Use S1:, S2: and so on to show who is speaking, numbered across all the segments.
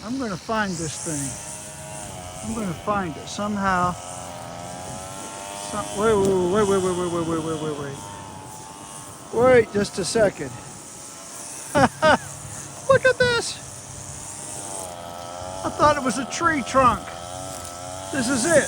S1: I'm going to find this thing. I'm going to find it somehow. Wait, just a second. Look at this. I thought it was a tree trunk. This is it.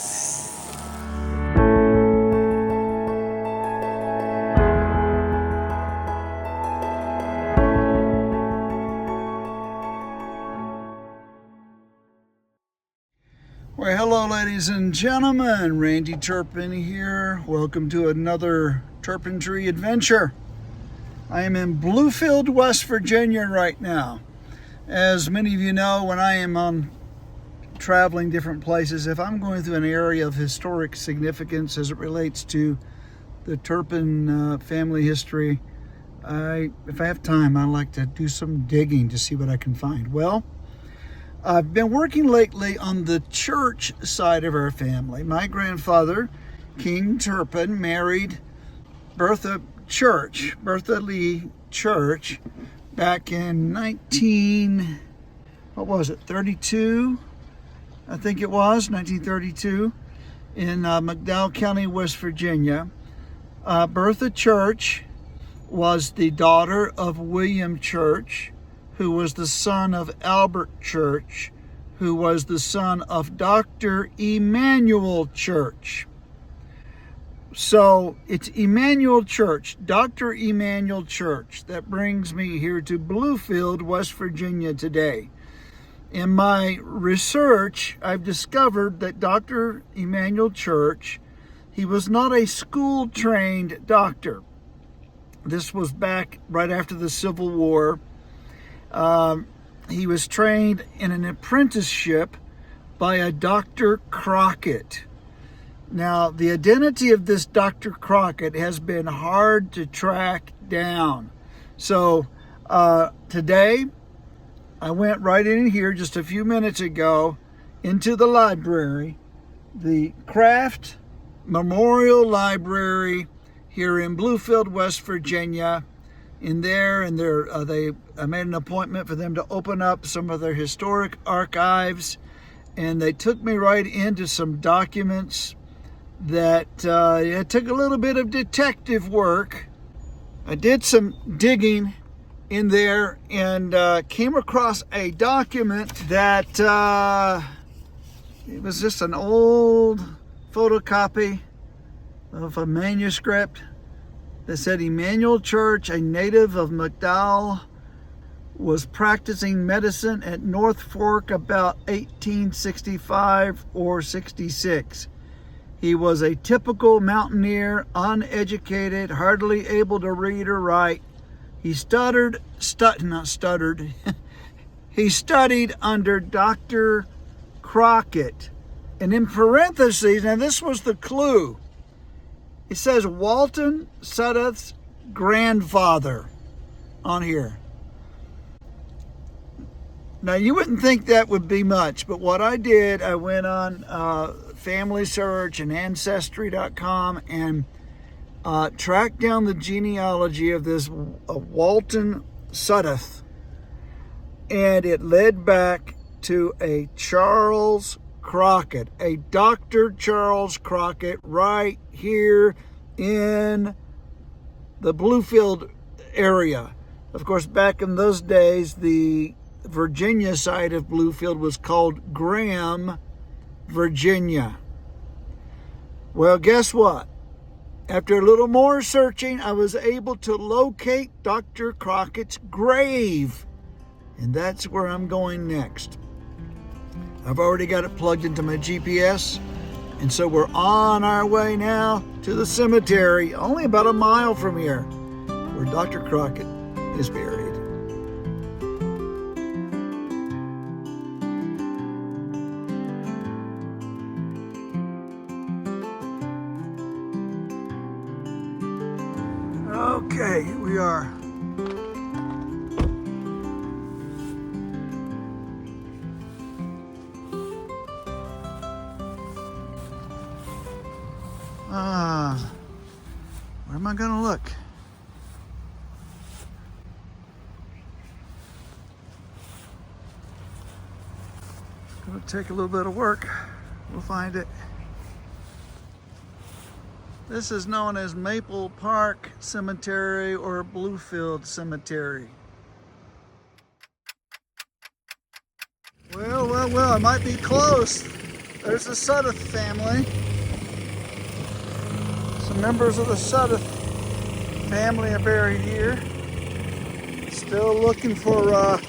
S1: Well, hello ladies and gentlemen, Randy Turpin here. Welcome to another Turpin Tree adventure. I am in Bluefield, West Virginia right now. As many of you know, when I am on traveling different places, if I'm going through an area of historic significance as it relates to the Turpin family history, if I have time, I like to do some digging to see what I can find. Well, I've been working lately on the church side of our family. My grandfather, King Turpin, married Bertha Lee Church, back in 1932? I think it was 1932 in McDowell County, West Virginia. Bertha Church was the daughter of William Church, who was the son of Albert Church, who was the son of Dr. Emanuel Church. So it's Emanuel Church, Dr. Emanuel Church, that brings me here to Bluefield, West Virginia today. In my research, I've discovered that Dr. Emanuel Church, he was not a school-trained doctor. This was back right after the Civil War. He was trained in an apprenticeship by a Dr. Crockett. Now, the identity of this Dr. Crockett has been hard to track down. So today, I went right in here just a few minutes ago into the library, the Kraft Memorial Library here in Bluefield, West Virginia. I made an appointment for them to open up some of their historic archives, and they took me right into some documents that it took a little bit of detective work. I did some digging in there and came across a document that it was just an old photocopy of a manuscript that said Emanuel Church, a native of McDowell, was practicing medicine at North Fork about 1865 or 66. He was a typical mountaineer, uneducated, hardly able to read or write. He studied under Dr. Crockett. And in parentheses, now this was the clue, it says Walton Sudduth's grandfather on here. Now, you wouldn't think that would be much, but what I did, I went on FamilySearch and Ancestry.com and tracked down the genealogy of this Walton Sudduth. And it led back to a Charles Crockett, a Dr. Charles Crockett, right here in the Bluefield area. Of course, back in those days, the Virginia side of Bluefield was called Graham, Virginia. Well, guess what? After a little more searching, I was able to locate Dr. Crockett's grave. And that's where I'm going next. I've already got it plugged into my GPS. And so we're on our way now to the cemetery, only about a mile from here, where Dr. Crockett is buried. Okay, here we are. Where am I going to look? It'll take a little bit of work. We'll find it. This is known as Maple Park Cemetery or Bluefield Cemetery. Well, I might be close. There's the Sudduth family. Some members of the Sudduth family are buried here. Still looking for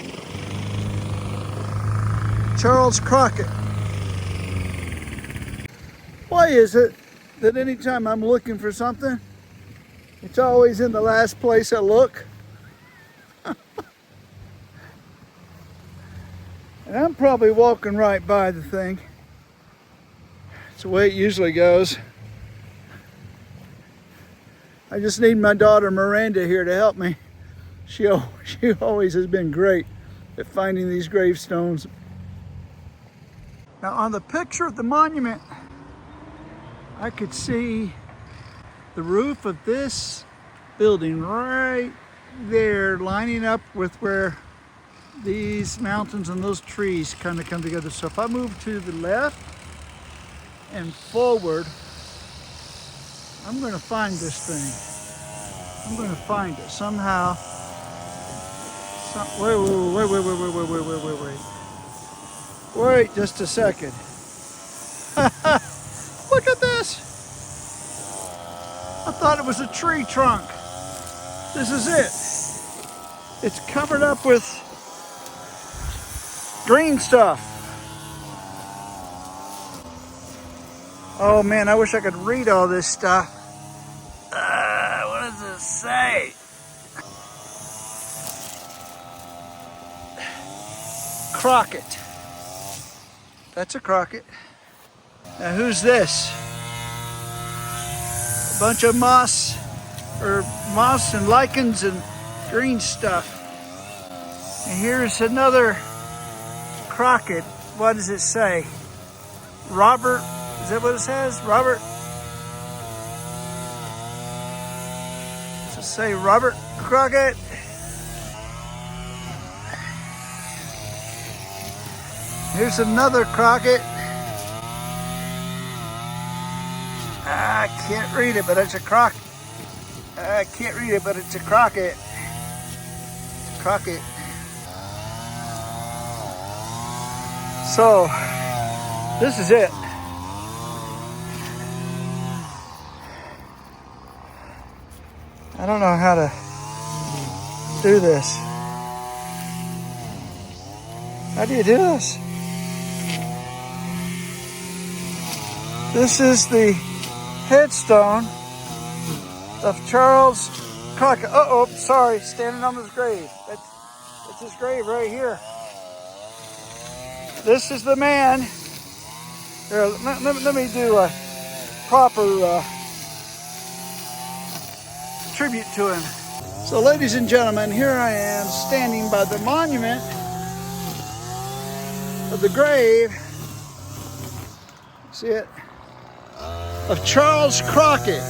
S1: Charles Crockett. Why is it that anytime I'm looking for something, it's always in the last place I look? And I'm probably walking right by the thing. It's the way it usually goes. I just need my daughter Miranda here to help me. She always has been great at finding these gravestones. Now on the picture of the monument, I could see the roof of this building right there lining up with where these mountains and those trees kind of come together. So if I move to the left and forward, I'm going to find this thing. I'm going to find it somehow. Wait just a second. Look at this. I thought it was a tree trunk. This is it. It's covered up with green stuff. Oh man, I wish I could read all this stuff. What does it say? Crockett. That's a Crockett. Now who's this? A bunch of moss and lichens and green stuff. And here's another Crockett. What does it say? Robert, is that what it says? Robert? Does it say Robert Crockett? Here's another Crockett. I can't read it, but it's a Crockett. I can't read it, but it's a Crockett. It's a Crockett. So, this is it. I don't know how to do this. How do you do this? This is the headstone of Charles Crockett. Uh-oh, sorry, standing on his grave. That's his grave right here. This is the man. Here, let me do a proper tribute to him. So ladies and gentlemen, here I am standing by the monument of the grave. See it? Of Charles Crockett.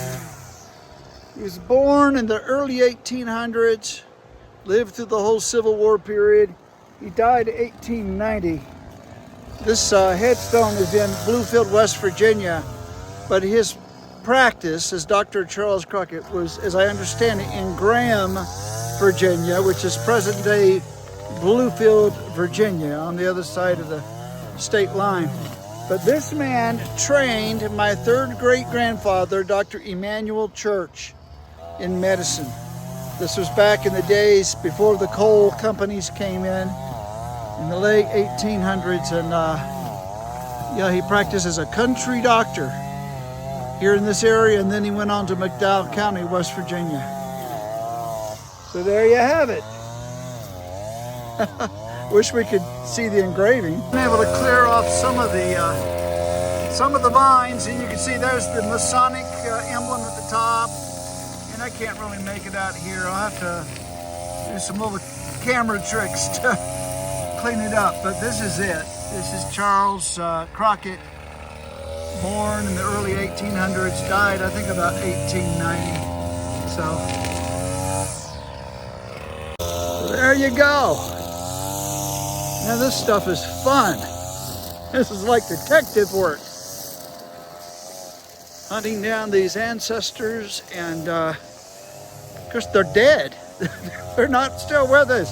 S1: He was born in the early 1800s, lived through the whole Civil War period. He died in 1890. This headstone is in Bluefield, West Virginia, but his practice as Dr. Charles Crockett was, as I understand it, in Graham, Virginia, which is present-day Bluefield, Virginia, on the other side of the state line. But this man trained my third great-grandfather, Dr. Emanuel Church, in medicine. This was back in the days before the coal companies came in the late 1800s, and yeah, he practiced as a country doctor here in this area, and then he went on to McDowell County, West Virginia. So there you have it. Wish we could see the engraving. I'm able to clear off some of the vines, and you can see there's the Masonic emblem at the top. And I can't really make it out here. I'll have to do some little camera tricks to clean it up. But this is it. This is Charles Crockett, born in the early 1800s, died I think about 1890. So there you go. Now this stuff is fun. This is like detective work. Hunting down these ancestors, and of course they're dead. They're not still with us.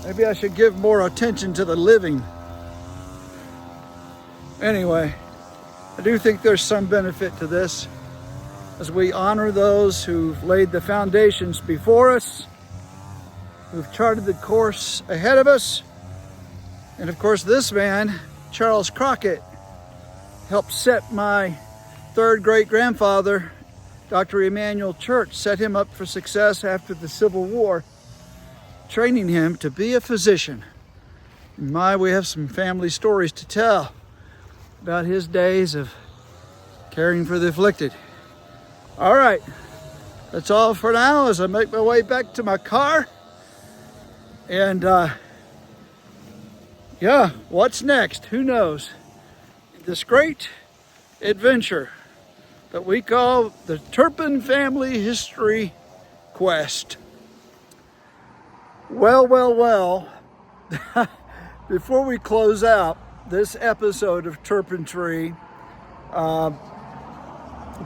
S1: Maybe I should give more attention to the living. Anyway, I do think there's some benefit to this as we honor those who've laid the foundations before us, who've charted the course ahead of us. And of course, this man, Charles Crockett, helped set my third great-grandfather, Dr. Emanuel Church, set him up for success after the Civil War, training him to be a physician. And we have some family stories to tell about his days of caring for the afflicted. All right, that's all for now as I make my way back to my car. And yeah, what's next? Who knows? This great adventure that we call the Turpin Family History Quest. Well, before we close out this episode of Turpin Tree,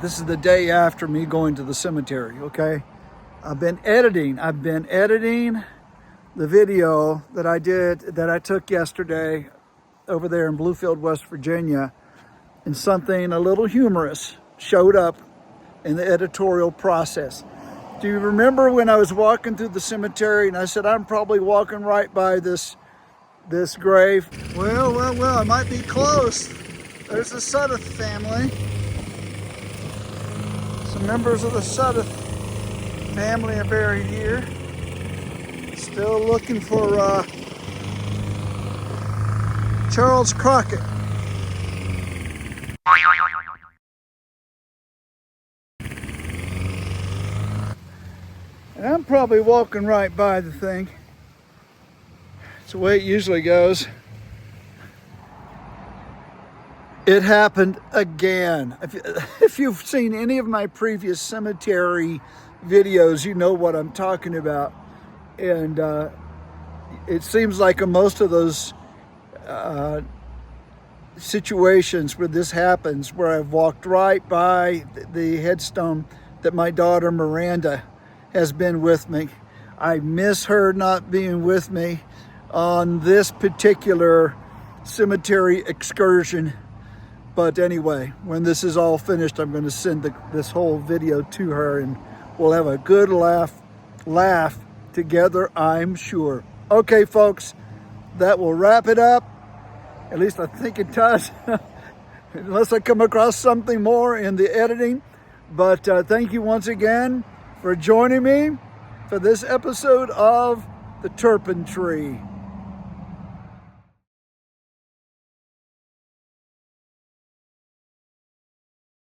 S1: this is the day after me going to the cemetery, okay? I've been editing the video that I took yesterday over there in Bluefield, West Virginia, and something a little humorous showed up in the editorial process. Do you remember when I was walking through the cemetery and I said, I'm probably walking right by this grave? Well, I might be close. There's the Sudduth family. Some members of the Sudduth family are buried here. Still looking for Charles Crockett. And I'm probably walking right by the thing. It's the way it usually goes. It happened again. If you've seen any of my previous cemetery videos, you know what I'm talking about. And it seems like in most of those situations where this happens, where I've walked right by the headstone that my daughter Miranda has been with me. I miss her not being with me on this particular cemetery excursion. But anyway, when this is all finished, I'm going to send this whole video to her, and we'll have a good laugh together, I'm sure. Okay, folks, that will wrap it up. At least I think it does, unless I come across something more in the editing. But thank you once again for joining me for this episode of the Turpin Tree.